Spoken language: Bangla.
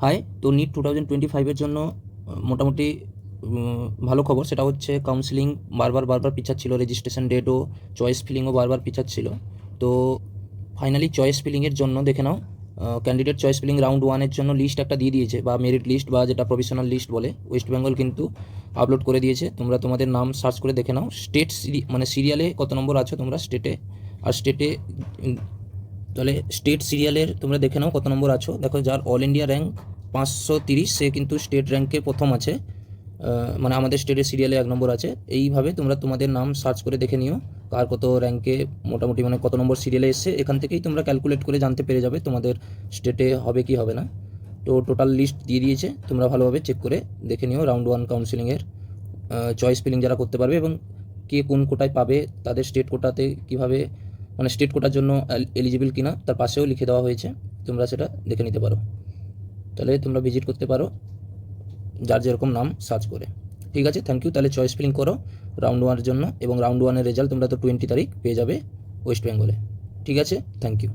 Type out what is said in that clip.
হাই, তো নিট 2025-এর জন্য মোটামুটি ভালো খবর। সেটা হচ্ছে কাউন্সিলিং বারবার পিছাচ্ছিল, রেজিস্ট্রেশন ডেটও, চয়েস ফিলিংও বারবার পিছাচ্ছিল। তো ফাইনালি চয়েস ফিলিংয়ের জন্য দেখে নাও, ক্যান্ডিডেট চয়েস ফিলিং রাউন্ড 1-এর জন্য লিস্ট একটা দিয়ে দিয়েছে, বা মেরিট লিস্ট বা যেটা প্রভিশনাল লিস্ট বলে, ওয়েস্ট বেঙ্গল কিন্তু আপলোড করে দিয়েছে। তোমরা তোমাদের নাম সার্চ করে দেখে নাও, স্টেট মানে সিরিয়ালে কত নম্বর আছো তোমরা স্টেটে, আর স্টেটে তাহলে স্টেট সিরিয়ালের তোমরা দেখে নাও কত নম্বর আছো। দেখো, যার অল ইন্ডিয়া র্যাঙ্ক 530 সে কিন্তু স্টেট র্যাঙ্কে প্রথম আছে, মানে আমাদের স্টেটের সিরিয়ালে 1 নম্বর আছে। এইভাবে তোমরা তোমাদের নাম সার্চ করে দেখে নিও কার কত র্যাঙ্কে মোটামুটি, মানে কত নম্বর সিরিয়ালে এসছে। এখান থেকেই তোমরা ক্যালকুলেট করে জানতে পেরে যাবে তোমাদের স্টেটে হবে কি হবে না। তো টোটাল লিস্ট দিয়ে দিয়েছে, তোমরা ভালোভাবে চেক করে দেখে নিও রাউন্ড 1 কাউন্সিলিংয়ের চয়েস ফিলিং যারা করতে পারবে, এবং কে কোন কোটায় পাবে, তাদের স্টেট কোটাতে কীভাবে, মানে স্টেট কোটার জন্য এলিজিবল কিনা তার পাশেও লিখে দেওয়া হয়েছে, তোমরা সেটা দেখে নিতে পারো। তাহলে তোমরা ভিজিট করতে পারো যার যেরকম নাম সার্চ করে। ঠিক আছে, থ্যাংক ইউ। তাহলে চয়েস ফিলিং করো রাউন্ড 1-এর জন্য, এবং রাউন্ড 1-এর রেজাল্ট তোমরা তো 20 তারিখ পেয়ে যাবে ওয়েস্ট বেঙ্গলে। ঠিক আছে, থ্যাংক ইউ।